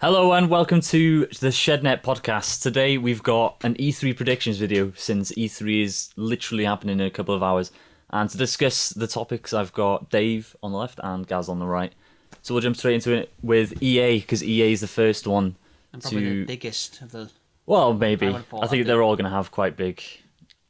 Hello and welcome to the Shednet podcast. Today we've got an E3 predictions video since E3 is literally happening in a couple of hours. And to discuss the topics, I've got Dave on the left and Gaz on the right. So we'll jump straight into it with EA, because EA is the first one and probably the biggest of the... Well, maybe. I think they're all going to have quite big...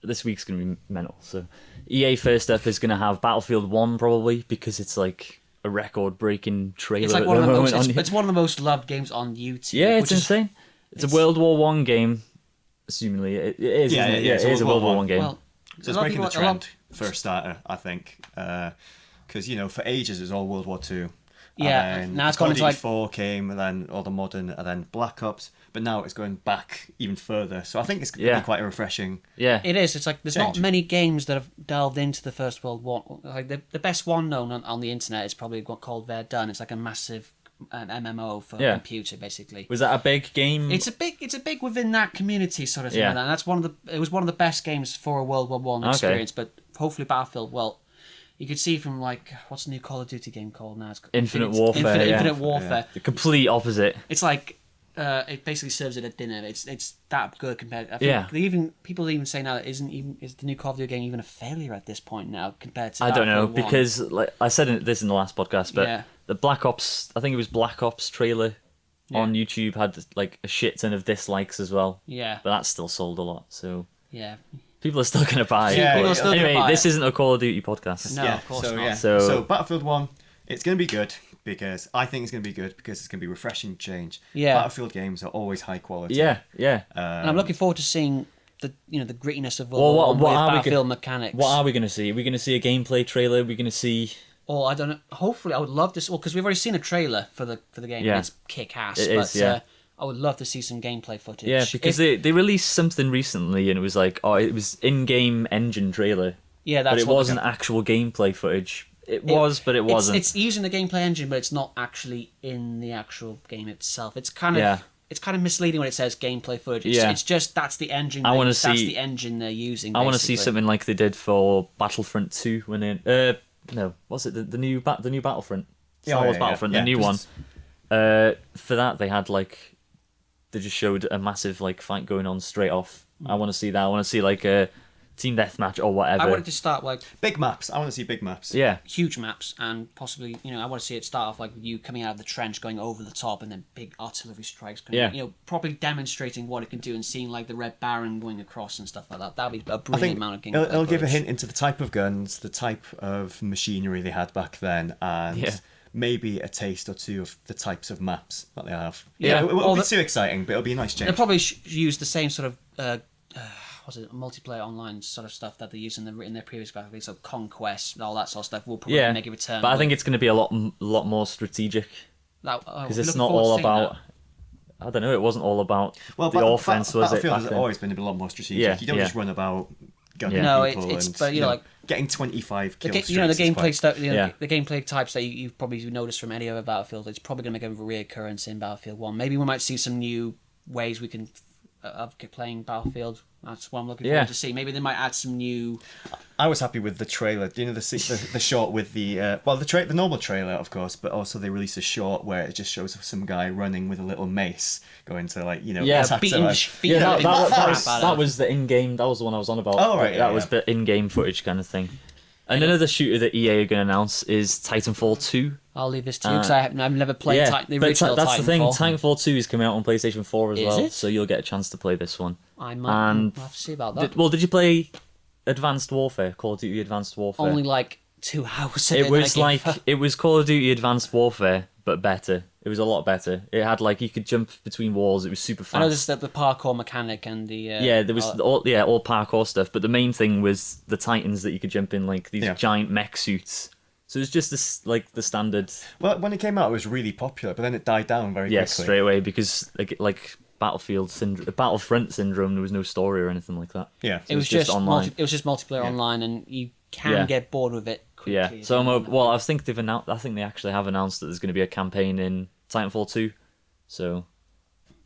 This week's going to be mental. So EA first up is going to have Battlefield 1 probably, because it's like a record-breaking trailer. It's like one of the most. It's one of the most loved games on YouTube. Yeah, it's insane. It's a World War One game. Assumingly, it is. Yeah, isn't it? yeah, it is a World War One game. Well, so it's breaking the trend for a starter, I think, because for ages it was all World War Two. Yeah, and now it's gone into like 4 came, and then all the modern, and then Black Ops. But now it's going back even further. So I think it's going to be quite a refreshing. Yeah, it is. It's like there's change. not many games that have delved into the First World War. Like the best one known on the internet is probably called Verdun. It's like a massive MMO for computer, basically. Was that a big game? It's a big within that community sort of thing. And that's it was one of the best games for a World War One experience. But hopefully Battlefield, well, you could see from like what's the new Call of Duty game called now? It's Infinite Warfare. Infinite Warfare. Yeah. The complete opposite. It's like it basically serves it at dinner. It's that good compared. I think people even say now that is the new Call of Duty game even a failure at this point now compared to. I don't know because like I said this in the last podcast, but the Black Ops, I think it was Black Ops trailer on YouTube had like a shit ton of dislikes as well. Yeah, but that still sold a lot. So yeah. People are still going to buy it. Anyway, this isn't a Call of Duty podcast. No, of course not. So Battlefield 1, it's going to be good because I think it's going to be good because it's going to be refreshing change. Yeah. Battlefield games are always high quality. Yeah. And I'm looking forward to seeing the grittiness of what Battlefield mechanics. What are we going to see? Are we going to see a gameplay trailer? Are we going to see? Oh, I don't know. Hopefully, I would love to. Well, because we've already seen a trailer for the game. Yeah. And it's kick ass. It is. I would love to see some gameplay footage. Yeah, because they released something recently and it was like, it was in-game engine trailer. Yeah, that's but it wasn't actual gameplay footage. It was, but it wasn't. It's using the gameplay engine, but it's not actually in the actual game itself. It's kind of misleading when it says gameplay footage. It's just that's the engine. That's the engine they're using. I want to see something like they did for Battlefront 2 when they was it the new Battlefront? Star Wars Battlefront, the new one. For that they had like. They just showed a massive like fight going on straight off. I want to see that. I want to see like a team deathmatch or whatever. I wanted to start like big maps. I want to see big maps. Yeah, huge maps, and possibly I want to see it start off like you coming out of the trench, going over the top, and then big artillery strikes. Probably demonstrating what it can do and seeing like the Red Baron going across and stuff like that. That'd be a brilliant amount of gameplay. It'll give a hint into the type of guns, the type of machinery they had back then, and. Maybe a taste or two of the types of maps that they have. It won't be too exciting, but it'll be a nice change. They'll probably use the same sort of multiplayer online sort of stuff that they use in their previous graphics, so Conquest, all that sort of stuff. Will probably make a return. But I think it's going to be a lot more strategic because it's not all about. I don't know. It wasn't all about the offense, was it? Battlefield has always been a lot more strategic. Yeah, you don't just run about. But getting 25 kills. The gameplay stuff. The gameplay types that you've probably noticed from any other Battlefield. It's probably going to make a reoccurrence in Battlefield 1. Maybe we might see some new ways we can of playing Battlefield. That's what I'm looking forward to see. Maybe they might add some new. I was happy with the trailer. The short with the normal trailer, of course, but also they released a short where it just shows some guy running with a little mace going to that was the in-game. That was the one I was on about. Oh right, that was the in-game footage kind of thing. And another shooter that EA are going to announce is Titanfall 2. I'll leave this to you because I've never played the original Titanfall. That's the thing. Titanfall 2 is coming out on PlayStation 4 as well, so you'll get a chance to play this one. I might have to see about that. Did you play Advanced Warfare, Call of Duty Advanced Warfare? Only like 2 hours. It was Call of Duty Advanced Warfare, but better. It was a lot better. It had like you could jump between walls. It was super fast. I noticed that the parkour mechanic and the there was all parkour stuff. But the main thing was the Titans that you could jump in, like these giant mech suits. So it was just this like the standard. Well, when it came out, it was really popular, but then it died down very quickly. Straight away because like Battlefront syndrome. There was no story or anything like that. Yeah, so it was just online. It was just multiplayer online, and you can get bored with it. Yeah, so I think they've announced. I think they actually have announced that there's going to be a campaign in Titanfall 2. So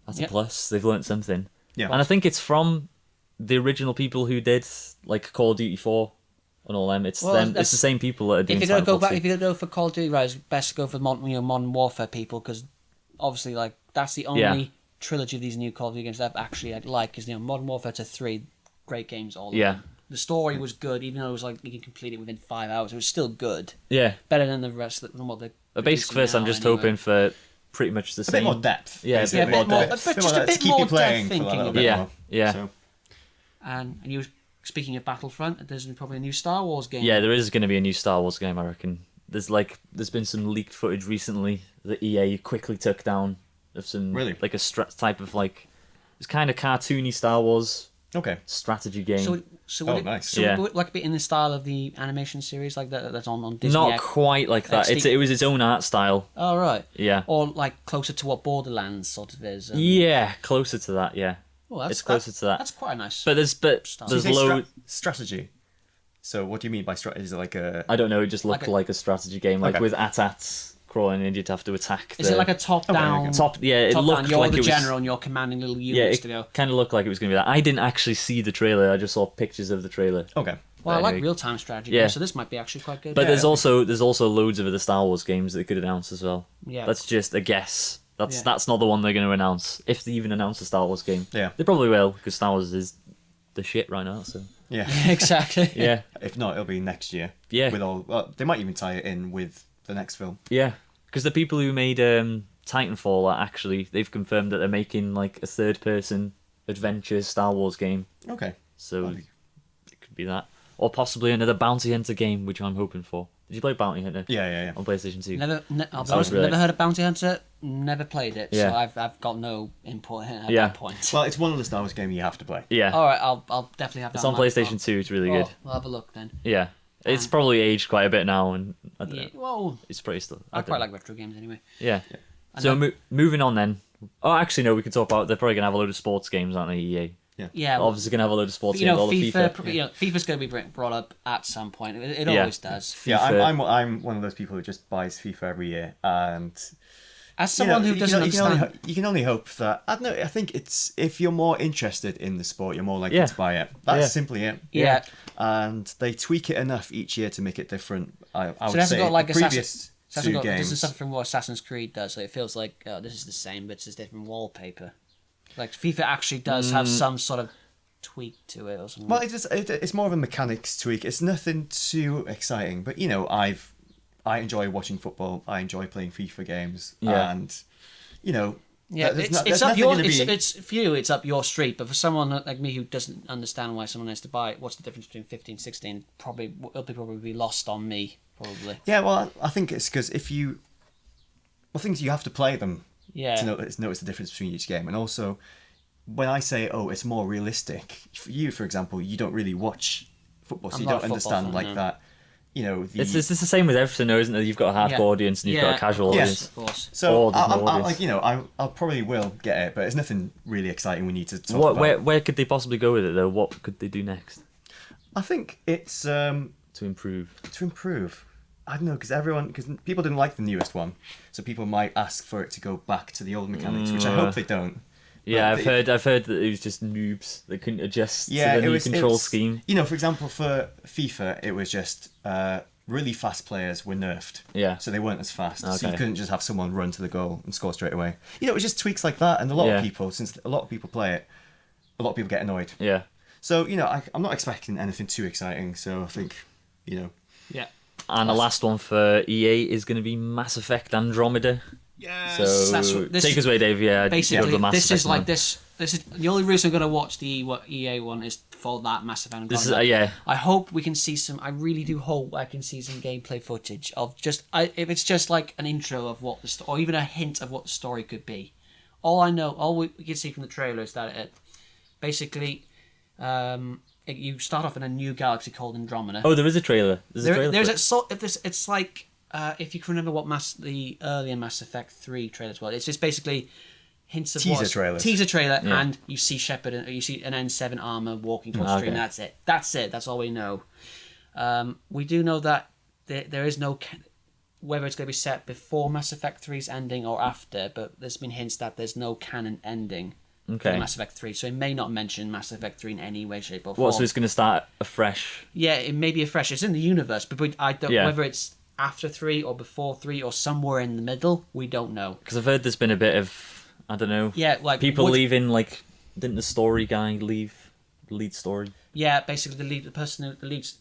that's a plus. They've learnt something. Yeah, and I think it's from the original people who did like Call of Duty 4 and all them. It's them. It's the same people that are doing. If you're going to go for Call of Duty, right, it's best to go for modern Warfare people because obviously like that's the only trilogy of these new Call of Duty games that I've actually like. Because Modern Warfare 3, great games all of them. The story was good, even though it was like you can complete it within 5 hours. It was still good. Yeah. Better than the rest of what they're A basic first, I'm just hoping for pretty much the same. A bit more depth. Yeah, a bit more depth. Just a bit more depth thinking. Yeah. So. And you were speaking of Battlefront, there's probably a new Star Wars game. Yeah, there is going to be a new Star Wars game, I reckon. There's been some leaked footage recently that EA quickly took down of some like a type of it's kind of cartoony Star Wars strategy game. So would it be in the style of the animation series like that's on Disney? Not quite like that. It was its own art style. Oh right. Yeah. Or like closer to what Borderlands sort of is. Yeah, closer to that. Yeah. Well, it's closer to that. That's quite a nice. But there's loads strategy. So what do you mean by strategy? Is it like a? I don't know. It just looked like a strategy game, with AT-ATs crawling in. You'd have to attack. Is it like a top-down? It looked you're like the it was general and you're commanding little units to go. Kind of looked like it was going to be that. I didn't actually see the trailer. I just saw pictures of the trailer. Okay. Well, I like real-time strategy games, so this might be actually quite good. But there's also loads of other Star Wars games that they could announce as well. Yeah. That's just a guess. That's not the one they're going to announce. If they even announce a Star Wars game. Yeah. They probably will, because Star Wars is the shit right now, so... Yeah. Exactly. Yeah. If not, it'll be next year. Yeah. They might even tie it in with the next film. Yeah. Because the people who made Titanfall they've confirmed that they're making like a third-person adventure Star Wars game. Okay. So it could be that. Or possibly another Bounty Hunter game, which I'm hoping for. Did you play Bounty Hunter? Yeah. On PlayStation 2? Never heard of Bounty Hunter, never played it, so I've got no input at that point. Well, it's one of the Star Wars games you have to play. Yeah. Alright, I'll definitely have that. It's on PlayStation 2, it's really good. We'll have a look then. Yeah. It's probably aged quite a bit now, and I don't know. Well, it's pretty still. I quite like retro games anyway. Yeah. So moving on then. Oh, actually, no, we can talk about... They're probably going to have a load of sports games, aren't they, EA? Yeah. Obviously going to have a load of sports games. All FIFA, FIFA. FIFA's going to be brought up at some point. It always does. FIFA. Yeah, I'm one of those people who just buys FIFA every year, and as someone who doesn't understand, you can only hope that I don't know. I think it's if you're more interested in the sport, you're more likely to buy it. That's simply it. Yeah. And they tweak it enough each year to make it different. I would say got like the previous two games. This is something from what Assassin's Creed does, so it feels like this is the same, but it's just different wallpaper. Like FIFA actually does have some sort of tweak to it or something. Well, it's more of a mechanics tweak. It's nothing too exciting, but I enjoy watching football. I enjoy playing FIFA games, and it's up your it's for you. It's up your street, but for someone like me who doesn't understand why someone has to buy it, what's the difference between 15, 16? It'll probably be lost on me. Probably. Yeah, well, I think it's because things you have to play them. Yeah. To notice the difference between each game, and also when I say, it's more realistic, for you, for example, you don't really watch football, so you don't understand that. It's the same with everything, though, isn't it? You've got a hardcore audience and you've got a casual audience. Of course. So I probably will get it, but it's nothing really exciting we need to talk about. Where could they possibly go with it, though? What could they do next? I think it's to improve. I don't know, because people didn't like the newest one, so people might ask for it to go back to the old mechanics, which I hope they don't. Yeah, I've heard that it was just noobs that couldn't adjust to the new control scheme. For example, for FIFA, it was just really fast players were nerfed. Yeah. So they weren't as fast. Okay. So you couldn't just have someone run to the goal and score straight away. It was just tweaks like that, and a lot of people, since a lot of people play it, a lot of people get annoyed. Yeah. So, I'm not expecting anything too exciting, so I think, Yeah. And the last one for EA is going to be Mass Effect Andromeda. Yes. So take us away, Dave. Yeah. Basically, this is the only reason I'm going to watch the EA one is for that Mass Effect Andromeda. I hope we can see some. I really do hope I can see some gameplay footage of if it's just like an intro of what or even a hint of what the story could be. All we can see from the trailer is that it basically. You start off in a new galaxy called Andromeda. Oh, there is a trailer. It's like if you can remember what the earlier Mass Effect 3 trailers were. It's just basically hints of teaser trailer, and you see Shepard and you see an N7 armor walking towards the stream. That's it. That's all we know. We do know that there is no whether it's going to be set before Mass Effect 3's ending or after, but there's been hints that there's no canon ending. Okay. Mass Effect 3, so it may not mention Mass Effect 3 in any way, shape, or form. So it's going to start afresh? Yeah, it may be afresh. It's in the universe, but I don't whether it's after 3 or before 3 or somewhere in the middle, we don't know. Because I've heard there's been a bit of I don't know. Yeah, like people leaving. Like, didn't the story guy leave? The lead story. Yeah, basically the lead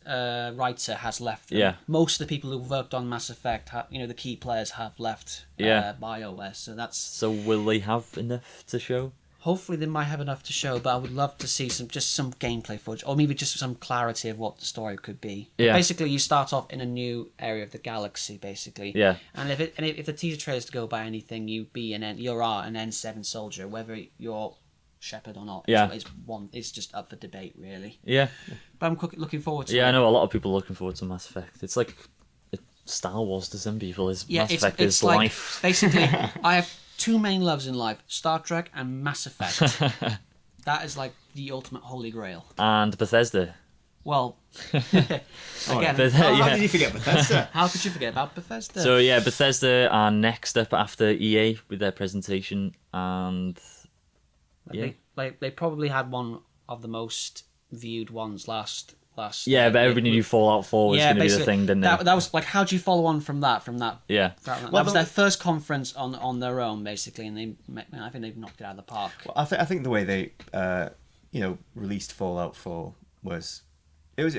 writer has left. Yeah. Most of the people who worked on Mass Effect, the key players have left. BioWare. So that's. So will they have enough to show? Hopefully they might have enough to show, but I would love to see some gameplay footage, or maybe just some clarity of what the story could be. Yeah. Basically, you start off in a new area of the galaxy, basically. Yeah. And if the teaser trailer is to go by anything, you are an N7 soldier, whether you're Shepard or not. Yeah. It's just up for debate, really. Yeah. But I'm looking forward to it. Yeah, I know a lot of people are looking forward to Mass Effect. It's like Star Wars to some people. Mass Effect is like, life. Basically, I have two main loves in life: Star Trek and Mass Effect. That is like the ultimate holy grail. And Bethesda. Well, again, how did you forget Bethesda? How could you forget about Bethesda? So yeah, Bethesda are next up after EA with their presentation, and they probably had one of the most viewed ones last. Yeah, but everybody knew Fallout 4 was going to be the thing, didn't they? That was like, how do you follow on from that? Yeah. That was their first conference on their own, basically, and I think they've knocked it out of the park. Well, I think the way they released Fallout 4 was it was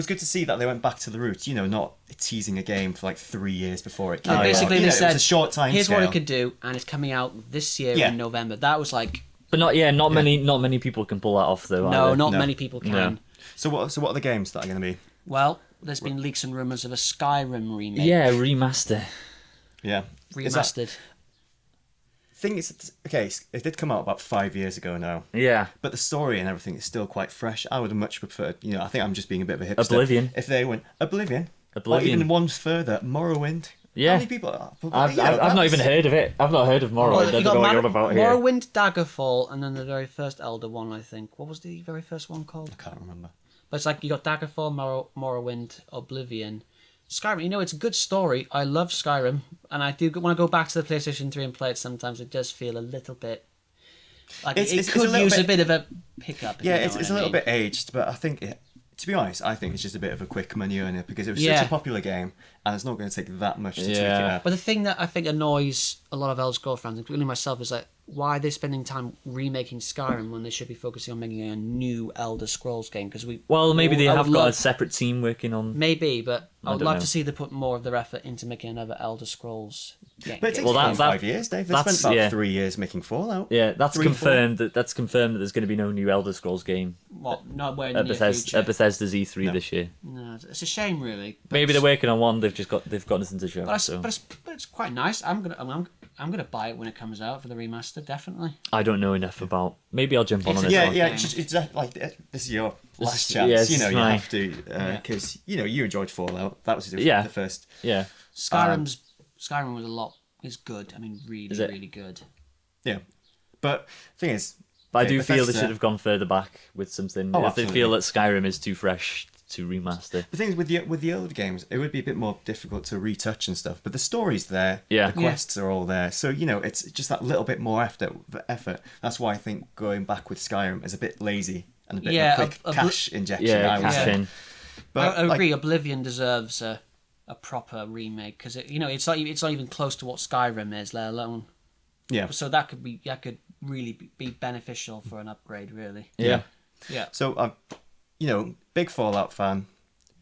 good to see that they went back to the roots. Not teasing a game for like 3 years before it came out. Basically, they said, it was a short time here's scale. what it could do, and it's coming out this year in November. That was like. But not many people can pull that off though. No, not many people can. No. So what are the games that are going to be? Well, there's been leaks and rumours of a Skyrim remake. Yeah, remaster. Yeah. Remastered. Thing is, okay, it did come out about 5 years ago now. Yeah. But the story and everything is still quite fresh. I would have much preferred, I think I'm just being a bit of a hipster. Oblivion. If they went Oblivion. Or even one further, Morrowind. Yeah. How many people I've not even heard of it. I've not heard of Morrowind. I don't know what you're on about here. Morrowind, Daggerfall, and then the very first Elder one, I think. What was the very first one called? I can't remember. But it's like you got Daggerfall, Morrowind, Oblivion, Skyrim. It's a good story. I love Skyrim, and I do want to go back to the PlayStation 3 and play it. Sometimes it does feel a little bit like it could use a bit of a pickup. Yeah, it's a little bit aged, but I think to be honest, I think it's just a bit of a quick money earner because it was such a popular game, and it's not going to take that much to tweak it up. But the thing that I think annoys a lot of Elder Scrolls fans, including myself, is like, why are they spending time remaking Skyrim when they should be focusing on making a new Elder Scrolls game? Because maybe they have got a separate team working on. Maybe, but I would love to see them put more of their effort into making another Elder Scrolls game. But it takes 5 years, Dave. They spent about 3 years making Fallout. Yeah, that's confirmed. That's confirmed that there's going to be no new Elder Scrolls game. What? Not where at Bethesda's E3 this year. No, it's a shame, really. Maybe they're working on one. They've got nothing to show. But it's quite nice. I'm gonna buy it when it comes out for the remaster, definitely. I don't know enough about. Maybe I'll jump on it. It's like this is your last chance. You have to because you enjoyed Fallout. That was the first. Yeah. Skyrim is good. I mean, really good. Yeah, but thing is, I do feel they should have gone further back with something. If they feel that Skyrim is too fresh to remaster. The thing is, with the older games, it would be a bit more difficult to retouch and stuff. But the story's there. Yeah. The quests are all there. So it's just that little bit more effort. That's why I think going back with Skyrim is a bit lazy and a bit of a quick cash injection. Yeah, cash in. But I agree. Oblivion deserves a proper remake because it's not even close to what Skyrim is, let alone. Yeah. So that could really be beneficial for an upgrade, really. Yeah. Yeah. So big Fallout fan,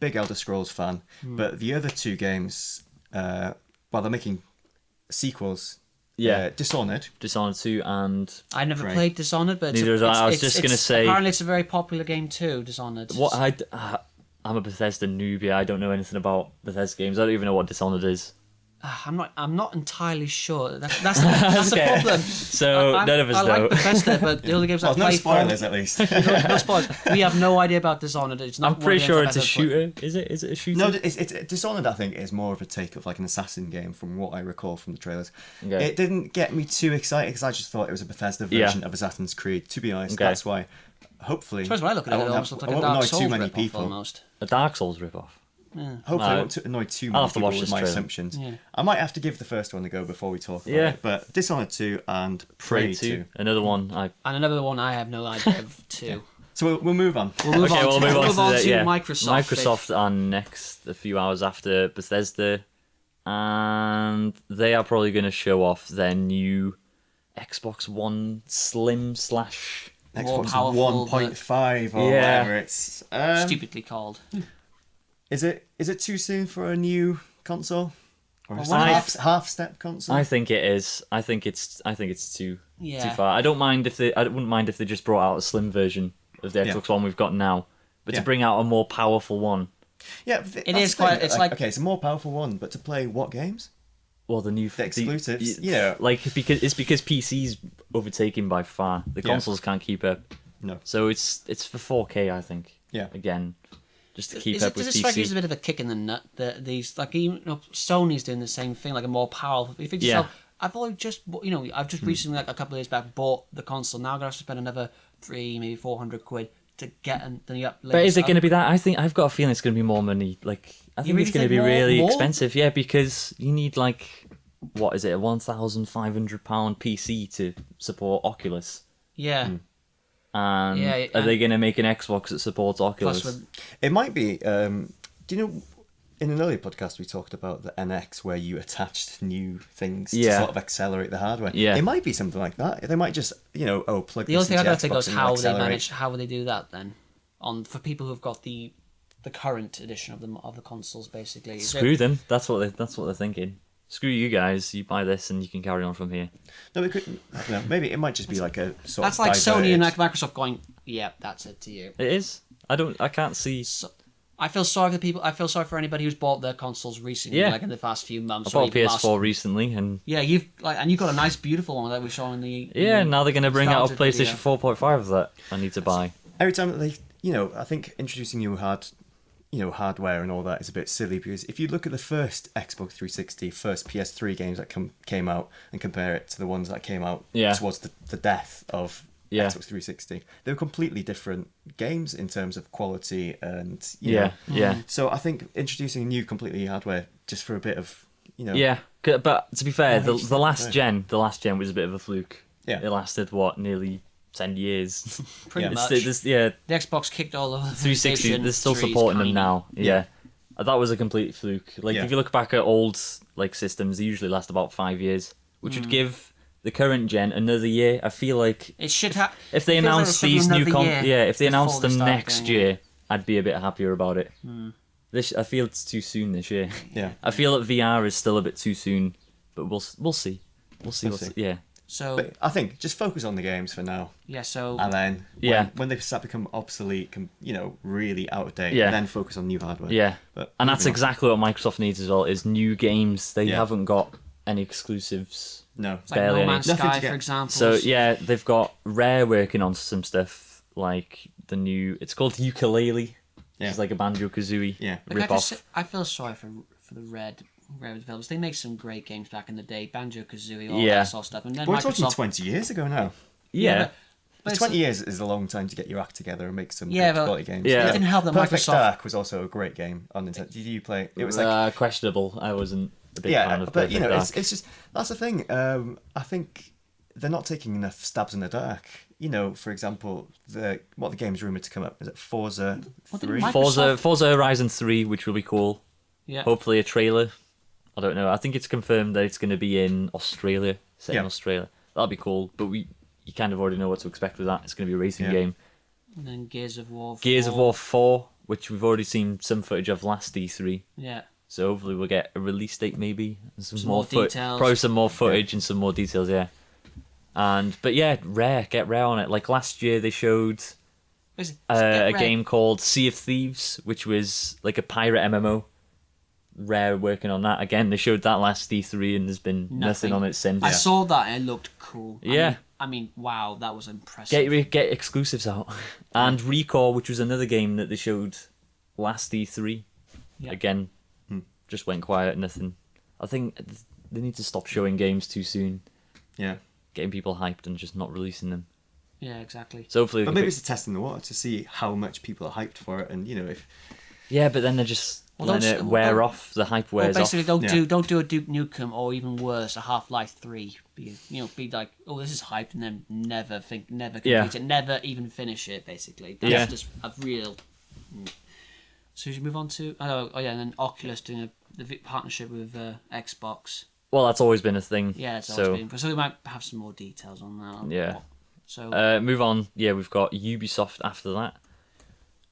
big Elder Scrolls fan, but the other two games, they're making sequels. Yeah, Dishonored 2, and I never played Dishonored, but I was just going to say apparently it's a very popular game too. Dishonored. I'm a Bethesda newbie. I don't know anything about Bethesda games. I don't even know what Dishonored is. I'm not entirely sure. That's the problem. So none of us know. I like Bethesda, but the other games I play. No spoilers, at least. No spoilers. We have no idea about Dishonored. It's not. I'm pretty sure it's a shooter. Is it? Is it a shooter? No, it's Dishonored. I think is more of a take of like an assassin game, from what I recall from the trailers. Okay. It didn't get me too excited because I just thought it was a Bethesda version of Assassin's Creed. To be honest, that's why. Hopefully, I suppose when I look at it, it almost looks like a Dark Souls ripoff almost. A Dark Souls ripoff. Yeah. Hopefully, I won't annoy too many people with my assumptions. Yeah. I might have to give the first one a go before we talk about it. But Dishonored 2 and Prey 2. Another one I have no idea of too. So we'll move on. We'll move on to Microsoft. Microsoft are next a few hours after Bethesda, and they are probably going to show off their new Xbox One Slim / Xbox powerful, 1.5 or whatever it's stupidly called. Is it too soon for a new console? Or Well, a half-step console? I think it is. I think it's too Yeah. far. I wouldn't mind if they just brought out a slim version of the Xbox One we've got now, but to bring out a more powerful one. Yeah, it is quite. It's like okay, it's a more powerful one, but to play what games? Well, the exclusives, like because PC's overtaken by far. The consoles can't keep up. No. So it's for 4K, I think. Yeah. Again, just to keep up with PC. Does it strike you as a bit of a kick in the nut that these Sony's doing the same thing, like a more powerful? You think to yourself, I've recently, like a couple of years back, bought the console. Now I'm gonna have to spend another 300, maybe 400 quid to get the up. But is it going to be that? I've got a feeling it's going to be more money. Like I think it's going to be really expensive. Yeah, because you need what is it, a £1,500 PC to support Oculus. Yeah. And are they going to make an Xbox that supports Oculus? It might be. Do you know? In an earlier podcast, we talked about the NX, where you attached new things to sort of accelerate the hardware. Yeah, it might be something like that. They might just, plug. The only thing I don't think is how would they do that then, for people who've got the current edition of the consoles, basically. Screw them. That's what they're thinking. Screw you guys. You buy this and you can carry on from here. No, we could. Maybe it might just be like a sort of. That's like Sony and Microsoft going, "Yeah, that's it to you." It is. I can't see. I feel sorry for people. I feel sorry for anybody who's bought their consoles recently, like in the past few months. I bought a PS4 recently, and you've got a nice, beautiful one that we saw in the. Now they're going to bring out a PlayStation 4.5 that I need to buy. Every time that they, I think introducing new hardware and all that is a bit silly, because if you look at the first Xbox 360, first PS3 games that came out, and compare it to the ones that came out towards the death of Xbox 360, they were completely different games in terms of quality and So I think introducing new completely hardware just for a bit of but to be fair, the last gen was a bit of a fluke. It lasted nearly 10 years. Pretty much. The Xbox kicked all over. 360. They're still supporting them now. Yeah. That was a complete fluke. If you look back at old systems, they usually last about 5 years, which would give the current gen another year. I feel like it should have. If they announce these new if they announce them next year, I'd be a bit happier about it. I feel it's too soon this year. Yeah. I feel that VR is still a bit too soon, but we'll see. We'll see. So, but I think just focus on the games for now. Yeah. So. And then when they start to become obsolete, really out of date, then focus on new hardware. Yeah. And that's exactly what Microsoft needs as well: is new games. They haven't got any exclusives. No. It's like No Man's Sky, for example. So they've got Rare working on some stuff like the new. It's called Yooka-Laylee. Yeah. It's like a Banjo-Kazooie rip-off. I feel sorry for the Rare developers. They made some great games back in the day, Banjo-Kazooie, all that sort of stuff. And then we're talking 20 years ago now. Yeah. But 20 years is a long time to get your act together and make some good quality games. Yeah. It didn't help that Perfect Dark was also a great game on Nintendo. Did you play it? It was questionable. I wasn't a big fan of Perfect Dark. It's just that's the thing. I think they're not taking enough stabs in the dark. For example, what the game's rumored to come up is it Forza 3? Forza Horizon 3, which will be cool. Yeah. Hopefully a trailer. I don't know. I think it's confirmed that it's going to be in Australia, set in Australia. That'll be cool. But you kind of already know what to expect with that. It's going to be a racing game. And then Gears of War 4. Gears of War 4, which we've already seen some footage of last E3. Yeah. So hopefully we'll get a release date maybe. And some more details. Probably some more footage and some more details, But Rare, get Rare on it. Like last year they showed a game called Sea of Thieves, which was like a pirate MMO. Rare working on that. Again, they showed that last E3 and there's been nothing on it since. I saw that and it looked cool. Yeah. I mean, wow, that was impressive. Get exclusives out. And Recore, which was another game that they showed last E3. Yeah. Again, just went quiet, nothing. I think they need to stop showing games too soon. Yeah. Getting people hyped and just not releasing them. Yeah, exactly. So hopefully, but maybe it's a test in the water to see how much people are hyped for it, and if. Yeah, but then they're just letting it wear off. The hype wears off. Basically, don't do a Duke Nukem or even worse, a Half-Life 3. Be like, oh, this is hyped, and then never complete it, never even finish it. Basically, that's just a real. So we should move on to and then Oculus doing the partnership with Xbox. Well, that's always been a thing. Yeah, it's always been. So we might have some more details on that. Yeah. So move on. Yeah, we've got Ubisoft after that.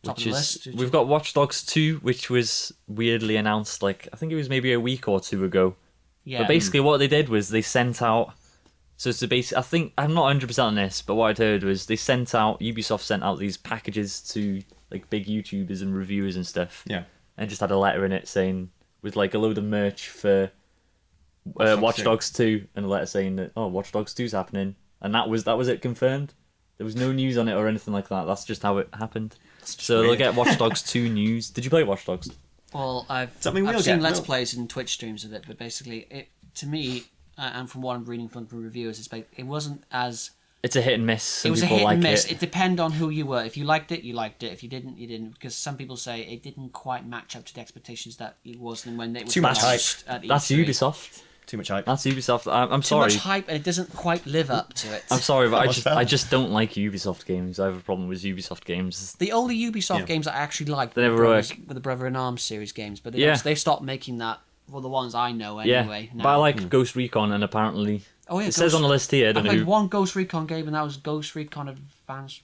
top of the list. We've got Watch Dogs 2, which was weirdly announced, like, I think it was maybe a week or two ago. Yeah. But basically what they did was they sent out... So it's I think, I'm not 100% on this, but what I'd heard was Ubisoft sent out these packages to, like, big YouTubers and reviewers and stuff. Yeah. And just had a letter in it saying, with, like, a load of merch for Watch Dogs 2, and a letter saying that, oh, Watch Dogs 2's happening. And that was it confirmed. There was no news on it or anything like that. That's just how it happened. So weird. they'll get Watch Dogs 2 news. Did you play Watch Dogs? Well, I've we'll seen get? Let's No. Plays and Twitch streams of it, but basically, to me, and from what I'm reading from reviewers, it wasn't as... It's a hit and miss. Some it was a people hit and like miss. it. It depended on who you were. If you liked it, you liked it. If you didn't, you didn't. Because some people say it didn't quite match up to the expectations that it was when it was Too much launched at E3. That's Ubisoft. Too much hype. That's Ubisoft. I'm Too sorry. much hype, and it doesn't quite live up to it. I'm sorry, but Almost fell. I just don't like Ubisoft games. I have a problem with Ubisoft games. The only Ubisoft games I actually liked They were never work. were the Brother in Arms series games, but Yeah. they stopped making that. Well, the ones I know Yeah, anyway. but I like Ghost Recon, and apparently Oh yeah, it says on the list here. I I don't played know. one Ghost Recon game, and that was Ghost Recon Advanced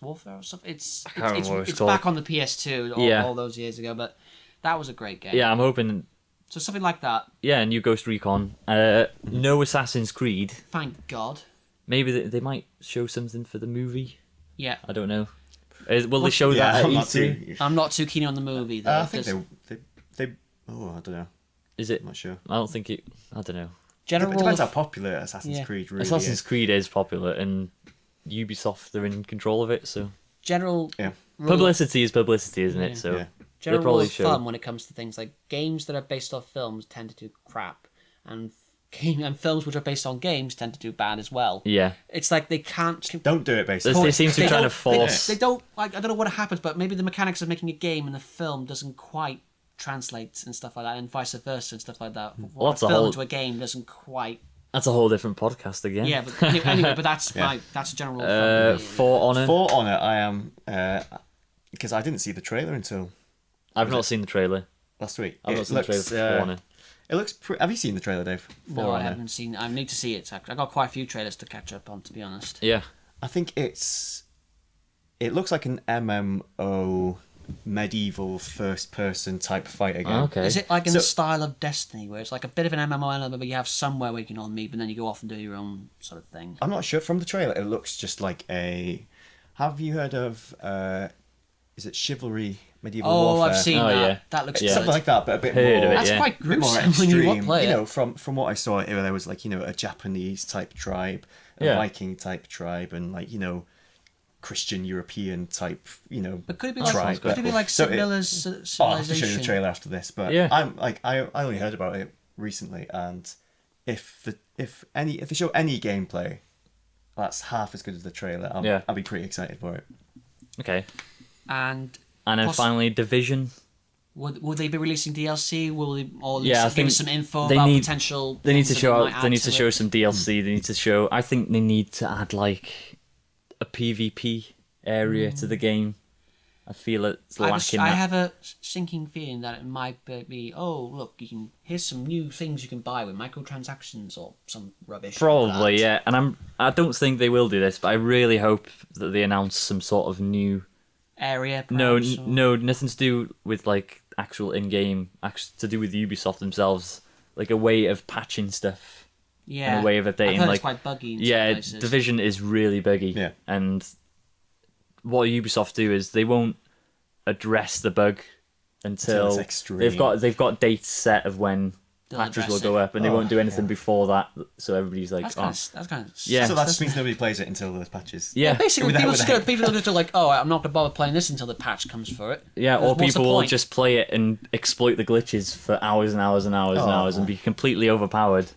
Warfare or something. It's remember what it's back called. on the PS2 all those years ago, but that was a great game. Yeah, I'm hoping. So something like that. Yeah, new Ghost Recon. No Assassin's Creed. Thank God. Maybe they might show something for the movie. Yeah. I don't know. Will they show that at I'm not E3? too. I'm not too keen on the movie though. I think they. Oh, I don't know. Is it? I'm not sure. I don't think it. I don't know. General It rule depends how of, popular Assassin's Yeah. Creed really Assassin's is. Creed is popular, and Ubisoft they're in control of it. So general Yeah. rule, publicity is publicity, isn't it? So Yeah. general rule probably of show. thumb when it comes to things like games that are based off films tend to do crap, and films which are based on games tend to do bad as well. yeah, It's like they can't. Don't do it, basically. they seem to be trying to force. They don't like. I don't know what happens, but maybe the mechanics of making a game and a film doesn't quite translate and stuff like that, and vice versa and stuff like that. Well, a that's a film whole- into a game doesn't quite. That's a whole different podcast again. Yeah, but anyway, but that's that's a general. rule of thumb. For Honor, For Honor, I am because I didn't see the trailer until I've not seen the trailer. last week. I've not seen the trailer for For Honor. It looks. Have you seen the trailer, Dave? For No, I Honor. haven't seen. I need to see it. I got quite a few trailers to catch up on, to be honest. Yeah, I think it looks like an MMO medieval first person type fighter game. okay. Is it like in So- the style of Destiny, where it's like a bit of an MMO element, but you have somewhere where you can all meet, but then you go off and do your own sort of thing? I'm not sure. From the trailer, it looks just like a. Have you heard of? Is it Chivalry Medieval Oh, Warfare? I've seen Oh, that. yeah. That looks Yeah. good. Something like that, but a bit Heard of more. it, That's yeah. quite A bit more gruesome when you extreme. play it. You know, from what I saw, there was like a Japanese type tribe, a Yeah. Viking type tribe, and Christian European type But could it be That like sounds could it be cool. like So Sid Meier's I'll have to Civilization? show you the trailer after this, but Yeah. I'm like I only heard about it recently, and if they show any gameplay that's half as good as the trailer, I'll be pretty excited for it. Okay. And And then finally, Division. will they be releasing DLC? Will they or Yeah, I give think us some info they about need- potential? They need to things that show. might They add need to show it? some DLC. They need to show. I think they need to add like a PvP area to the game. I feel it's lacking. I that. have a sinking feeling that it might be. Oh, look! Here's some new things you can buy with microtransactions or some rubbish. like Probably, that. yeah. And I don't think they will do this, but I really hope that they announce some sort of new. Area. No, perhaps, or- no, nothing to do with like actual in-game. To do with Ubisoft themselves, like a way of patching stuff. Yeah. And a way of updating, I've heard like it's quite buggy. In yeah, some places. Division is really buggy. Yeah. And what Ubisoft do is they won't address the bug Until until it's extreme. they've got dates set of when They'll patches will address go it. up, and they Oh, won't do anything yeah. before that. So everybody's like, That's oh, kind of Yeah. So that just means nobody plays it until those patches. yeah, Basically, Without- people without- are just like, oh, I'm not going to bother playing this until the patch comes for it. yeah. Or What's the people will point? just play it and exploit the glitches for hours and hours and hours and Oh. hours, and be completely overpowered.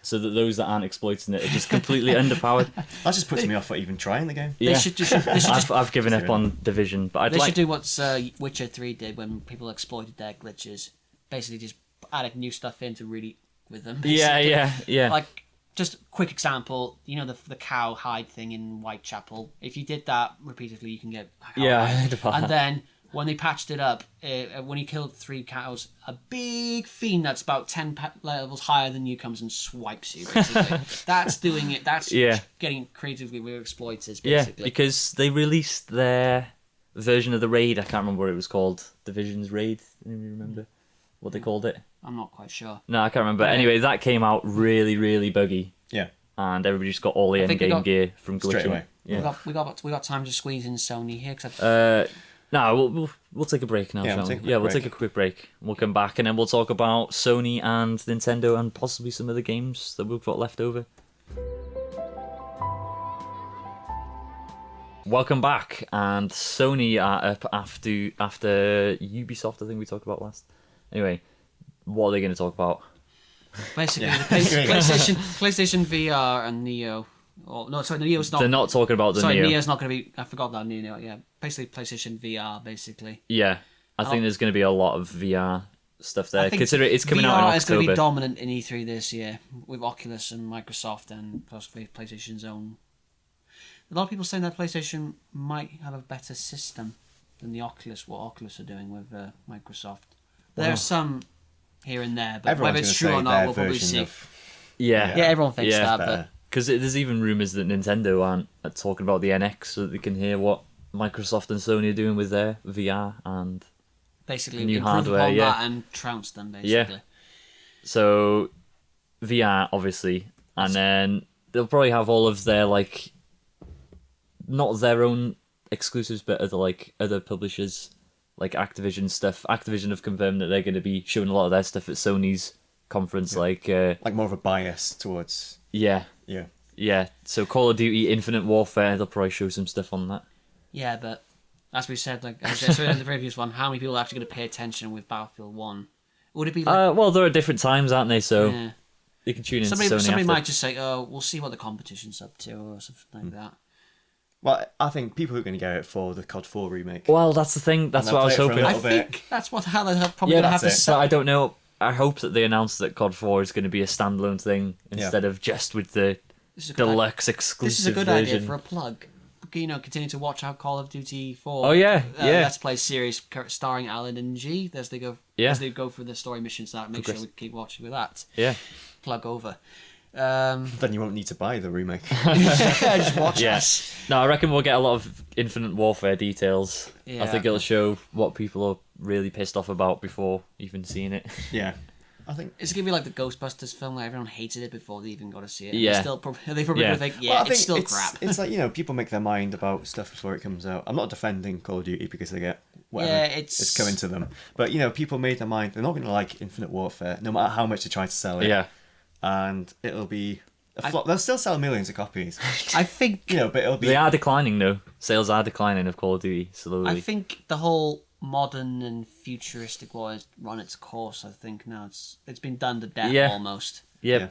So that those that aren't exploiting it are just completely underpowered. That just puts me off for even trying the game. Yeah, They should just I've given up on Division, but I'd They like. should do what Witcher 3 did when people exploited their glitches. Basically, just added new stuff in to really with them. Yeah. Like, just a quick example, the cow hide thing in Whitechapel. If you did that repeatedly, you can get a cow Yeah, I hide. heard about And that. then when they patched it up, when you killed 3 cows, a big fiend that's about 10 levels higher than you comes and swipes you, basically. That's doing it. That's getting creatively with exploiters, basically. Yeah, because they released their version of the raid. I can't remember what it was called. Division's Raid. Anyone remember what they called it? I'm not quite sure. No, I can't remember. Anyway, that came out really, really buggy. Yeah. And everybody just got all the end-game gear from glitching. Straight away. Yeah. We got time to squeeze in Sony here. No, we'll take a break now, shall we? We'll take a quick break. We'll come back and then we'll talk about Sony and Nintendo and possibly some other games that we've got left over. Welcome back, and Sony are up after Ubisoft, I think we talked about last. Anyway, what are they going to talk about? Basically, the PlayStation VR and Neo. Oh, no, sorry, the Neo's not. They're not talking about the Neo. Sorry, Neo's not going to be. I forgot that Neo. Yeah, basically PlayStation VR. Basically. Yeah, I think there's going to be a lot of VR stuff there. Consider it's coming VR out in October. is going to be dominant in E3 this year with Oculus and Microsoft and possibly PlayStation's own. A lot of people saying that PlayStation might have a better system than the Oculus. What Oculus are doing with Microsoft. There are some here and there, but whether it's true or not, we'll probably see. Yeah, everyone thinks that, but because there's even rumours that Nintendo aren't talking about the NX so that they can hear what Microsoft and Sony are doing with their VR and basically new improve hardware, upon that and trounce them, basically. Yeah. So VR, obviously, and then they'll probably have all of their not their own exclusives, but other publishers, like Activision stuff. Activision have confirmed that they're going to be showing a lot of their stuff at Sony's conference, like more of a bias towards. Yeah. So Call of Duty Infinite Warfare, they'll probably show some stuff on that. Yeah, but as we said, as I said in the previous one, how many people are actually going to pay attention with Battlefield 1? Would it be well, there are different times, aren't they? So you can tune in. Somebody might just say, "Oh, we'll see what the competition's up to," or something like that. Well, I think people are going to go it for the COD 4 remake. Well, that's the thing. That's what I was hoping. I think that's how they're probably going to have to sell. But I don't know. I hope that they announce that COD 4 is going to be a standalone thing instead of just with the deluxe exclusive This is a good version. idea for a plug. Continue to watch how Call of Duty 4. Oh yeah, Let's Play series starring Alan and G as they go through the story missions. That make sure we keep watching with that. Yeah. Plug over. Then you won't need to buy the remake. Just watch us. No, I reckon we'll get a lot of Infinite Warfare details. Yeah. I think it'll show what people are really pissed off about before even seeing it. Yeah. I think it's gonna be like the Ghostbusters film. Like everyone hated it before they even got to see it. Yeah. They probably gonna think, it's still crap. It's like, people make their mind about stuff before it comes out. I'm not defending Call of Duty because they get whatever it's coming to them. But people made their mind. They're not gonna like Infinite Warfare, no matter how much they try to sell it. Yeah. And it'll be a flop. They'll still sell millions of copies. I think but it'll be. They are declining though. Sales are declining of Call of Duty slowly. I think the whole modern and futuristic war has run its course. I think now it's been done to death almost. Yeah.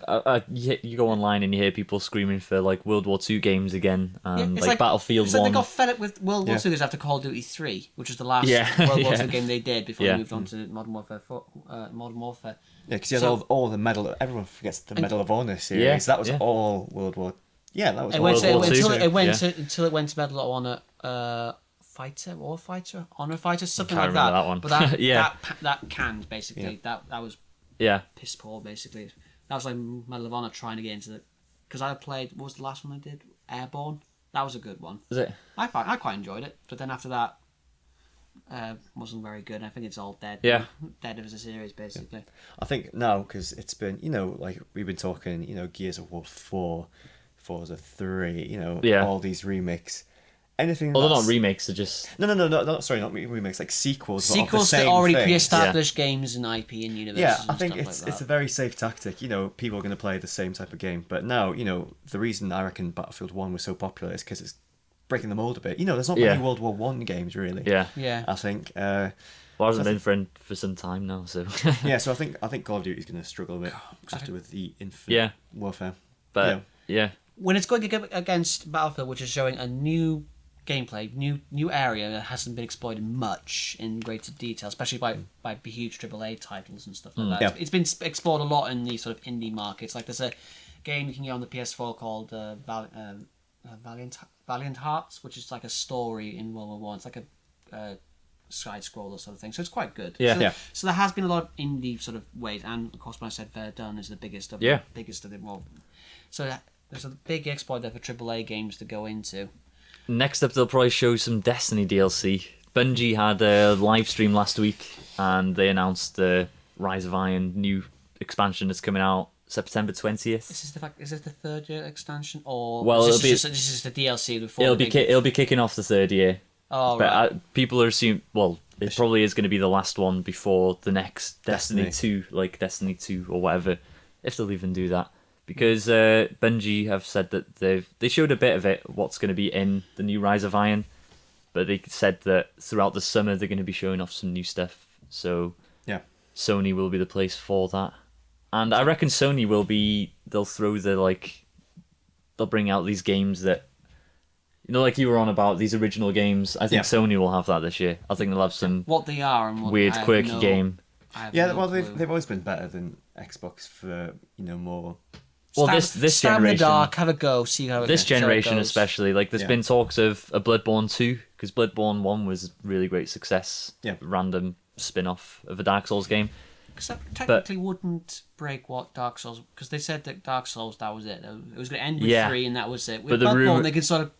You go online and you hear people screaming for World War II games again, and Battlefield 1. It's like they got fed up with World War II after Call of Duty 3, which was the last World War II game they did before they moved on to Modern Warfare. Yeah, because you had all the medal. Everyone forgets the Medal of Honor series. Yeah, that was all World War. Yeah, that was World War II. Until it went to Medal of Honor. Honor Fighter, something like that one. But that canned basically. That was piss poor basically. That was like Medal of Honor trying to get into it. Because I played, what was the last one I did? Airborne. That was a good one. Was it? I quite enjoyed it, but then after that, wasn't very good. I think it's all dead. Yeah. Dead as a series basically. I think now because it's been we've been talking Gears of War 4, Forza 3, all these remakes. Anything. Well, they're not remakes. They're just no. Sorry, not remakes. Like sequels. Sequels to already pre-established games and IP and universes. Yeah, I think it's a very safe tactic. People are going to play the same type of game. But now, the reason I reckon Battlefield 1 was so popular is because it's breaking the mold a bit. There's not many World War 1 games really. Yeah. I think. Well, I hasn't been for some time now, so. Yeah, so I think Call of Duty is going to struggle a bit just with the Infinite Warfare. But when it's going against Battlefield, which is showing a new gameplay, new area that hasn't been exploited much in greater detail, especially by huge AAA titles and stuff like that. Yeah. It's been explored a lot in the sort of indie markets. Like there's a game you can get on the PS4 called Valiant Hearts, which is like a story in World War One. It's like a side scroller sort of thing. So it's quite good. Yeah. So there has been a lot of indie sort of ways, and of course, when I said Verdun is the biggest of them all. So there's a big exploit there for AAA games to go into. Next up, they'll probably show some Destiny DLC. Bungie had a live stream last week, and they announced the Rise of Iron new expansion that's coming out September 20th. Is this the third year extension, or this is the DLC before? It'll be kicking off the third year. Oh, but right. People are assuming, it probably is going to be the last one before the next Destiny 2, like Destiny 2 or whatever, if they'll even do that. Because Bungie have said that they showed a bit of it, what's going to be in the new Rise of Iron, but they said that throughout the summer they're going to be showing off some new stuff. So Sony will be the place for that. And I reckon Sony they'll bring out these games that, like you were on about, these original games. I think Sony will have that this year. I think they'll have some what they are and what weird, quirky game. They've always been better than Xbox for, more... Well, this generation... in the dark, have a go, see how it This generation especially, there's been talks of a Bloodborne 2, because Bloodborne 1 was a really great success. Yeah. Random spin-off of a Dark Souls game. Because that technically wouldn't break what Dark Souls... Because they said that Dark Souls, that was it. It was going to end with 3 and that was it. With Bloodborne, they can sort of...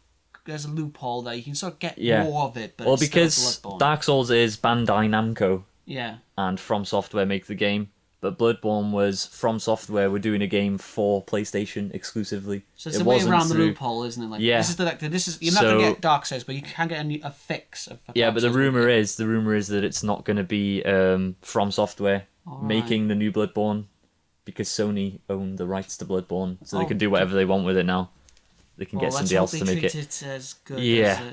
There's a loophole there. You can sort of get more of it, but because Dark Souls is Bandai Namco. Yeah. And From Software make the game. But Bloodborne was From Software were doing a game for PlayStation exclusively. So it's a way around the loophole, isn't it? This is you're not going to get Dark Souls, but you can get a fix of Dark but Souls. the rumor is that it's not going to be From Software making the new Bloodborne, because Sony own the rights to Bloodborne, so they can do whatever they want with it now. They can get somebody else to make it. It as good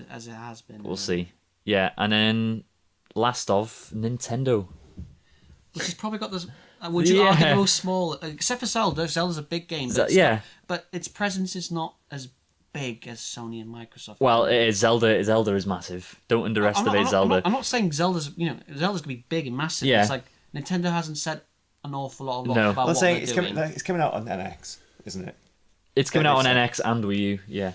as it has been. We'll see. Yeah, and then last of Nintendo, which has probably got this. Would you argue the most small, except for Zelda? Zelda's a big game, but its presence is not as big as Sony and Microsoft. Well, it is. Zelda is massive. Don't underestimate Zelda. I'm not saying Zelda's gonna be big and massive. Yeah. It's like Nintendo hasn't said an awful lot about what they're doing. It's coming out on NX, isn't it? It's coming out on NX and Wii U. Yeah.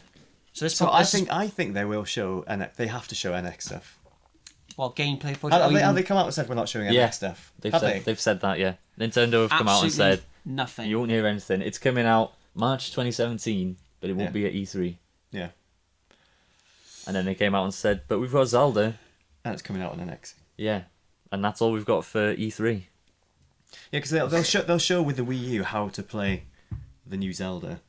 I think they will show NX. They have to show NX stuff. Well, gameplay footage. Have they come out and said we're not showing NX stuff? They've said that. Yeah. Nintendo have come out and said nothing. You won't hear anything. It's coming out March 2017, but it won't be at E3. Yeah. And then they came out and said, but we've got Zelda. And it's coming out on NX. Yeah. And that's all we've got for E3. Yeah, because they'll show with the Wii U how to play the new Zelda.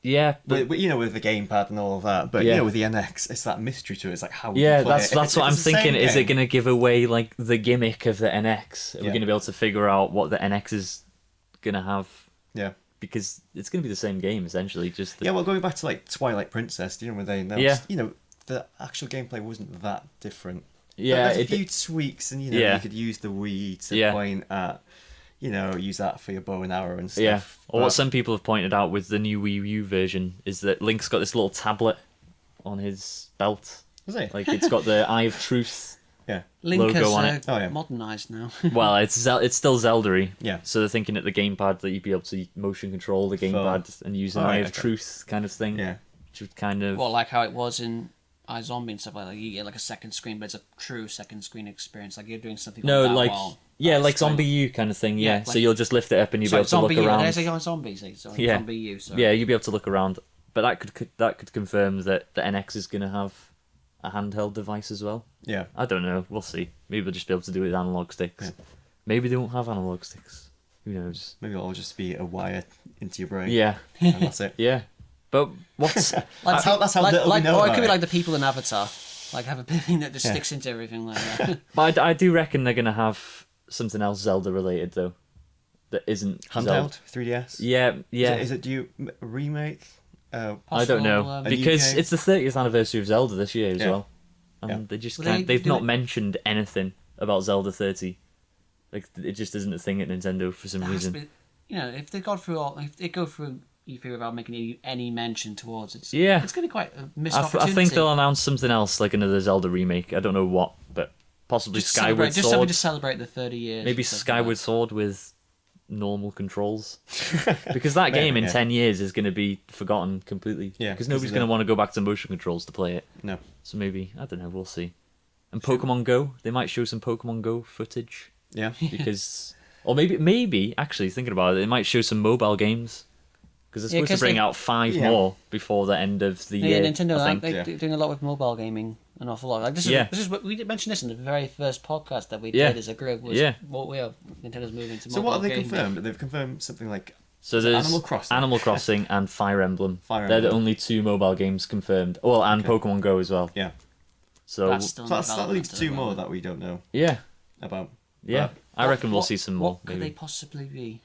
Yeah, but with the gamepad and all of that. But with the NX, it's that mystery to it. It's like how. That's what I'm thinking. Is it going to give away the gimmick of the NX? Are we going to be able to figure out what the NX is going to have? Yeah. Because it's going to be the same game essentially. Going back to Twilight Princess, where they announced, the actual gameplay wasn't that different. Yeah, there's a few tweaks, and you could use the Wii to point at. Use that for your bow and arrow and stuff. Yeah. Or what some people have pointed out with the new Wii U version is that Link's got this little tablet on his belt. Is he? It's got the Eye of Truth Link logo on it. Modernised now. Well, it's still Zelda-y. Yeah. So they're thinking at the gamepad that you'd be able to motion control the gamepad and use an Eye of Truth kind of thing. Yeah. Which would kind of... Well, like how it was in iZombie and stuff like that. You get a second screen, but it's a true second screen experience. Like you're doing something like Zombie U kind of thing, yeah. So you'll just lift it up and you'll be able to look around. There's a Zombie U. Yeah, you'll be able to look around. But that could confirm that the NX is going to have a handheld device as well. Yeah. I don't know. We'll see. Maybe they'll just be able to do it with analog sticks. Yeah. Maybe they won't have analog sticks. Who knows? Maybe it'll just be a wire into your brain. Yeah. And that's it. Yeah. But what's... that's how little we know Or about it could be like the people in Avatar. Have a thing that just sticks into everything like that. But I do reckon they're going to have something else Zelda related though, that isn't handheld 3DS. Yeah. Is it remake? I don't know because it's the 30th anniversary of Zelda this year as well, and they just they've not mentioned anything about Zelda 30. It just isn't a thing at Nintendo for some reason. If they go through E3 without making any mention towards it, it's going to be quite a missed opportunity. I think they'll announce something else, like another Zelda remake. I don't know what, but. Possibly just Skyward Sword. Just celebrate the 30 years. Maybe Skyward Sword with normal controls. Because that game in 10 years is going to be forgotten completely. Yeah. Because nobody's going to want to go back to motion controls to play it. No. So maybe, I don't know, we'll see. And Pokemon Go, they might show some Pokemon Go footage Yeah. because, or maybe actually thinking about it, they might show some mobile games because they're supposed to bring out 5 more before the end of the year. Nintendo, I think. they're doing a lot with mobile gaming, an awful lot. Like this is what we did mention this in the very first podcast that we did as a group. Was what we are Nintendo's moving to. So mobile what have they gaming. confirmed? They've confirmed something like. So there's Animal Crossing, and Fire Emblem. Fire They're the Emblem. only 2 mobile games confirmed. Well, and Pokemon Go as well. Yeah. So that leaves 2 more that we don't know about. Yeah. I reckon we'll see some more. What could they possibly be?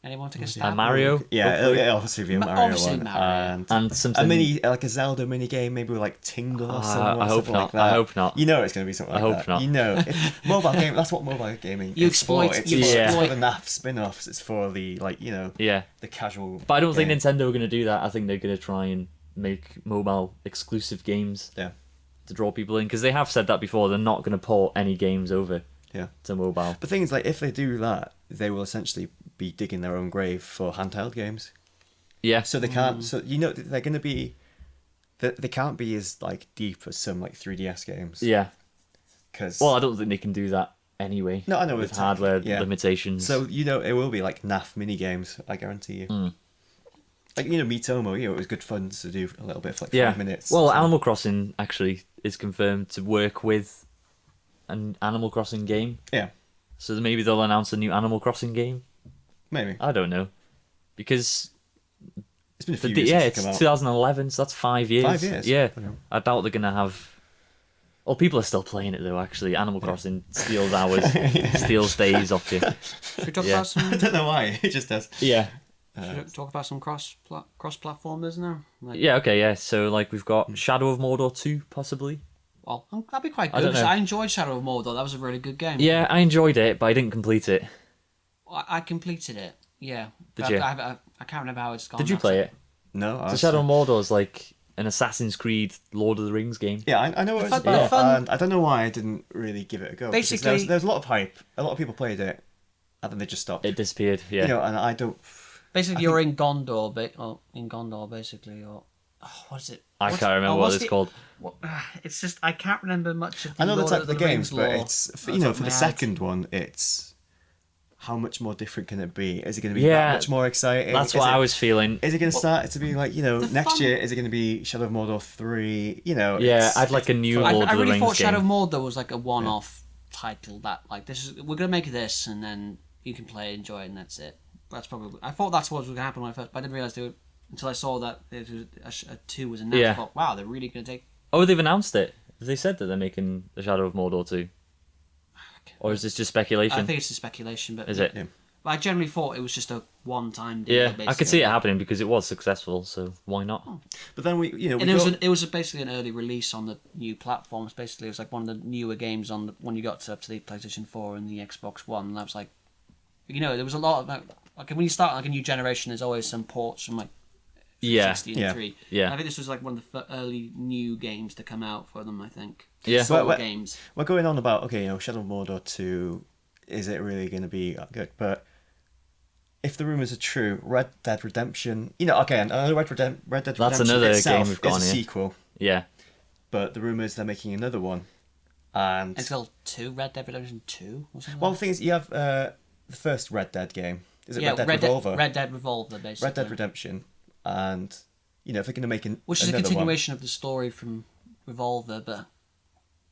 Anyone take a And stab? Mario? Yeah, it'll obviously be a Mario obviously one. Mario. And something... A mini, like a Zelda mini game, maybe with like Tingle or something. I hope something not. Like that. I hope not. You know it's going to be something like that. I hope not. You know, mobile game. That's what mobile gaming. You is exploit- For. It's you for, exploit- it's for the NAF spin-offs. It's for the the casual. But I don't think game. Nintendo are going to do that. I think they're going to try and make mobile exclusive games Yeah. to draw people in because they have said that before. They're not going to port any games over to mobile. But the thing is, like, if they do that, they will essentially be digging their own grave for handheld games. Yeah. So they can't. So they're going to be. They can't be as like deep as some like 3DS games. Yeah. Because Well, I don't think they can do that anyway. No, I know with it's hardware yeah. limitations. So it will be like NAF mini games. I guarantee you. Like Miitomo, it was good fun to do a little bit for like 5 minutes. Well, Animal Crossing actually is confirmed to work with an Animal Crossing game. Yeah, So maybe they'll announce a new Animal Crossing game. maybe. I don't know, because It's been a few years since it's it came out. 2011, so that's 5 years. 5 years? Yeah, Okay. I doubt they're gonna have. Well, people are still playing it though. Actually, Animal Crossing steals hours, steals days off you. Should we talk I about some? don't know why. It just does. Yeah. Should we talk about some cross platformers now? Like, Yeah. Okay. Yeah. So like we've got Shadow of Mordor 2 possibly. Well, that'd be quite I good don't because know. I enjoyed Shadow of Mordor. That was a really good game. Yeah, I enjoyed it, but I didn't complete it. I completed it. Yeah. Did you? I can't remember how it's gone. Did you play it? No. So Shadow of Mordor is like an Assassin's Creed Lord of the Rings game. Yeah, I know what it's fun- about, fun- and I don't know why I didn't really give it a go. because Basically- there's a lot of hype. A lot of people played it, and then they just stopped. It disappeared. Yeah. And I don't. Basically, you're in Gondor, basically, or what is it? I can't remember what it's called. It's just I can't remember much of the I know Lord the type of of the Rings games, but lore. it's That's for off the my head. second one. It's how much more different can it be? Is it going to be Yeah, that much more exciting? That's Is what it- I was feeling. Is it going to start to be like next fun- year? Is it going to be Shadow of Mordor 3? Yeah, it's- I'd like a new fun. Lord I of the really Rings thought Shadow of game. Mordor was like a one-off title that like we're gonna make this and then you can play, enjoy it, and that's it. That's probably I thought that's what was gonna happen when I first, but I didn't realize they would until I saw that it was a 2 was announced. Yeah. I thought, wow, they're really gonna take. Oh, they've announced it. They said that they're making the Shadow of Mordor 2. Or is this just speculation? I think it's a speculation, but Is it? Yeah. But I generally thought it was just a one-time deal. Yeah, basically. I could see it happening because it was successful. So why not? But then we And it was basically an early release on the new platforms. Basically, it was like one of the newer games on when you got up to the PlayStation 4 and the Xbox One. And I was like, there was a lot of like when you start like a new generation, there's always some ports from like 60 and 3. Yeah. I think this was like one of the early new games to come out for them. I think. Yeah. Solo games. We're going on about Shadow of Mordor 2. Is it really going to be good? But if the rumors are true, Red Dead Redemption, I know Red Dead Redemption That's another itself game we've got is a on here. sequel, Yeah. but the rumors they're making another one, and It's called 2, Red Dead Redemption 2 or something. well, the thing is, you have the first Red Dead game. Is it Red Dead Revolver? Red Dead Revolver, basically. Red Dead Redemption, and if they're going to make Which is a another continuation of the story from Revolver, but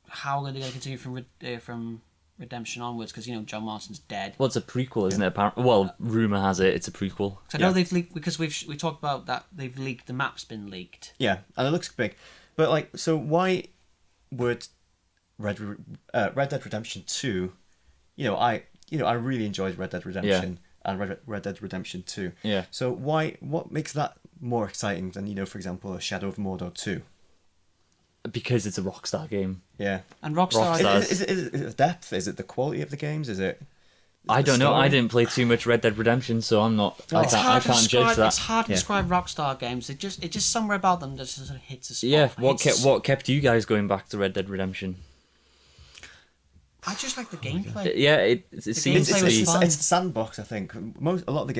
how are they going to continue from Redemption onwards? Because John Marston's dead. Well, it's a prequel, isn't it? Apparently, well, rumor has it it's a prequel. So I know they've leaked because we talked about that. They've leaked the map's been leaked. Yeah, and it looks big, but so why would Red Dead Redemption 2? I really enjoyed Red Dead Redemption and Red Dead Redemption 2. Yeah. So what makes that more exciting than for example, a Shadow of Mordor 2? Because it's a Rockstar game. Yeah. And Rockstar. Is it the depth? Is it the quality of the games? Is it? I don't know. story? I didn't play too much Red Dead Redemption, so I'm not. I It's can't hard to judge describe. that. It's hard to describe Rockstar games. It just somewhere about them that just sort of hits a spot. Yeah. What kept you guys going back to Red Dead Redemption? I just like the gameplay. Yeah, it seems gameplay to was be. fun. It's the sandbox. I think a lot of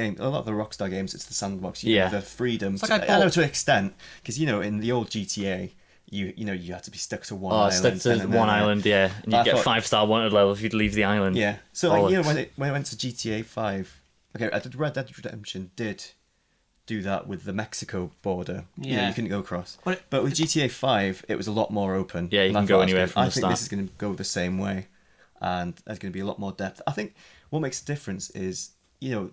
the Rockstar games, it's the sandbox. Yeah. The freedom. It's like I know to an extent because in the old GTA, you had to be stuck to one island. Stuck to one island, yeah. And you'd get 5-star wanted level if you'd leave the island. Yeah. So like, when it went to GTA 5, okay, Red Dead Redemption did do that with the Mexico border. Yeah. You couldn't go across. But with GTA 5, it was a lot more open. Yeah, you can go anywhere from the start. I think this is going to go the same way, and there's going to be a lot more depth. I think what makes a difference is, the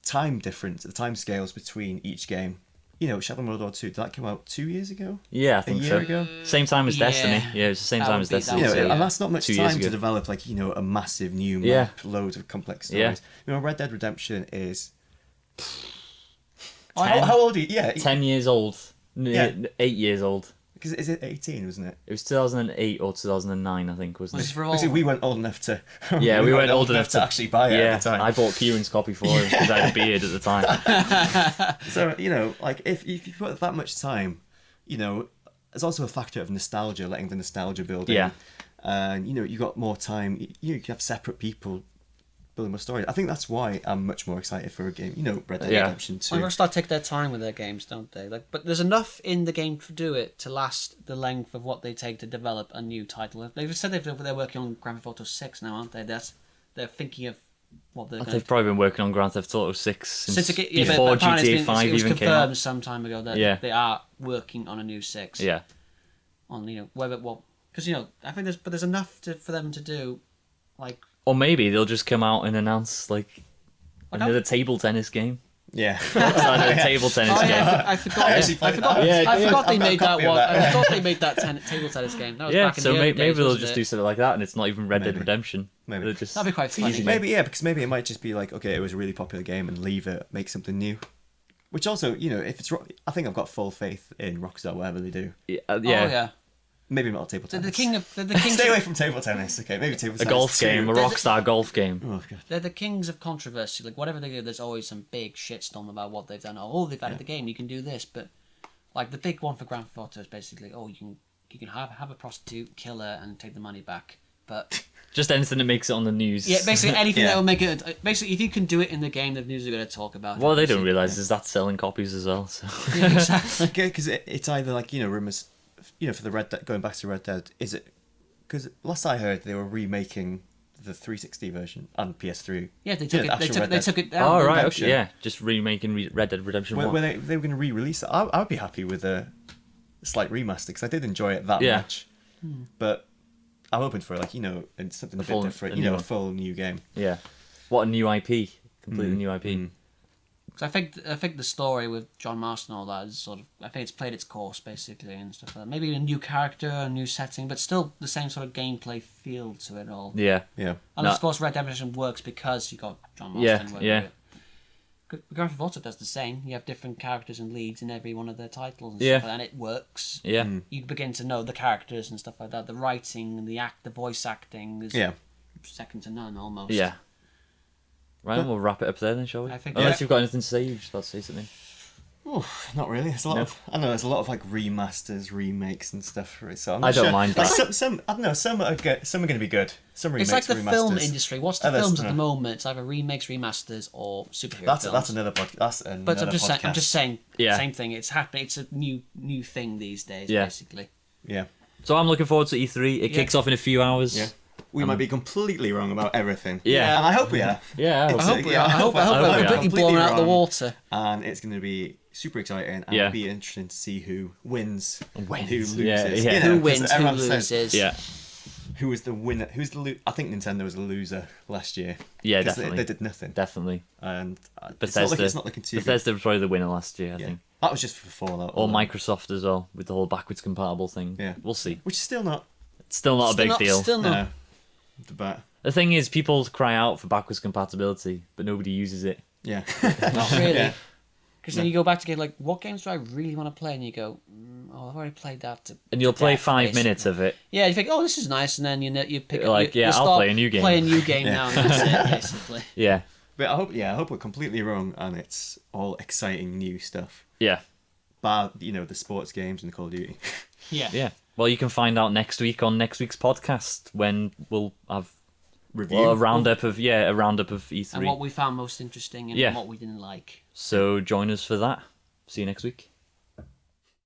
time difference, the time scales between each game. Shadow of Mordor 2, did that come out 2 years ago? Yeah, I think so. A year ago? Same time as Destiny. Yeah, it was the same time as Destiny. And that's not much time to develop, a massive new map, loads of complex stories. Red Dead Redemption is... How old are you? Yeah. 10 years old. 8 years old. Because is it 18, wasn't it? It was 2008 or 2009, I think, wasn't it? Because we weren't old enough to... Yeah, we weren't old enough to actually buy it at the time. I bought Kieran's copy for him because I had a beard at the time. So, if you put that much time, there's also a factor of nostalgia, letting the nostalgia build in. Yeah. And, you got more time. You can have separate people building more stories. I think that's why I'm much more excited for a game. Red Dead Redemption 2. Rockstar take their time with their games, don't they? But there's enough in the game to do it to last the length of what they take to develop a new title. They've said they're working on Grand Theft Auto 6 now, aren't they? They're thinking of what they're. They've probably been working on Grand Theft Auto 6 since before GTA 5 even came out. It was confirmed some time ago that they are working on a new 6. Yeah. On because I think there's enough for them to do, like. Or maybe they'll just come out and announce another table tennis game. Yeah. Another table tennis game. I forgot they made that one. I thought they made that table tennis game. That was back in the early days, maybe they'll just do something like that, and it's not even Red Dead Redemption. Maybe that'd be quite funny. Because maybe it might just be like, okay, it was a really popular game, and leave it, make something new. Which also, if it's, I think I've got full faith in Rockstar, whatever they do. Yeah. Oh yeah. Maybe not table tennis. The king Stay away from table tennis. Okay, maybe table tennis. A golf game, a Rockstar golf game. Oh, God. They're the kings of controversy. Like, whatever they do, there's always some big shitstorm about what they've done. Oh, they've added the game, you can do this. But, the big one for Grand Theft Auto is basically, you can have a prostitute, kill her, and take the money back. But... Just anything that makes it on the news. Yeah, basically anything that will make it... Basically, if you can do it in the game, the news are going to talk about it. What they don't realise is that's selling copies as well. So. Yeah, exactly. Because it's either, rumours... for the Red Dead, going back to Red Dead, is it... Because last I heard, they were remaking the 360 version on PS3. Yeah, they took it down. Oh, right, okay, yeah. Just remaking Red Dead Redemption 1. When they were going to re-release it, I would be happy with a slight remaster, because I did enjoy it that much. But I'm hoping for, and something a bit different, a full new game. Yeah. What a new IP. Completely new IP. Because I think the story with John Marston and all that is sort of... I think it's played its course, basically, and stuff like that. Maybe a new character, a new setting, but still the same sort of gameplay feel to it all. Yeah. And of course, Red Dead Redemption works because you got John Marston working with it. Grand Theft Auto does the same. You have different characters and leads in every one of their titles and stuff like that, and it works. Yeah. You begin to know the characters and stuff like that. The writing, the voice acting is second to none, almost. Yeah. Right, we'll wrap it up there then, shall we? I think Unless you've got anything to say, you're just about to say something. Oh, not really. There's a lot of... I know there's a lot of remasters, remakes and stuff for it. So I don't mind that. Some I don't know. Some are going to be good. Some remakes, it's like the remasters. film industry. What's the films at the moment? It's either remakes, remasters, or superhero films. That's another podcast. That's another But I'm just saying. Yeah. Same thing. It's happening. It's a new thing these days, basically. Yeah. So I'm looking forward to E3. It kicks off in a few hours. Yeah. We might be completely wrong about everything. Yeah. And I hope we are. Yeah, I hope we're completely blown out of the water. And it's going to be super exciting, and it'll be interesting to see who wins and who loses. Yeah. Who wins, who loses. Yeah. Who was the winner? Who's the I think Nintendo was the loser last year. Yeah, definitely. They did nothing. Definitely. And Bethesda, it's not looking too Bethesda was probably the winner last year, I think. That was just for Fallout. Or Microsoft as well, with the whole backwards compatible thing. Yeah. We'll see. Which is still not a big deal. Still not. No. But The thing is, people cry out for backwards compatibility, but nobody uses it. yeah. Not really. Yeah. Because then you go back to get what games do I really want to play, and you go, I've already played that. And you'll play 5 basically. minutes of it. Yeah, you think, this is nice, and then you pick up. I'll play a new game. Play a new game now, and that's it, basically. Yeah. But I hope we're completely wrong, and it's all exciting new stuff. Yeah. Bar, the sports games and the Call of Duty. Yeah. Yeah. Well, you can find out next week on next week's podcast when we'll have a roundup of E3 and what we found most interesting and what we didn't like. So join us for that. See you next week.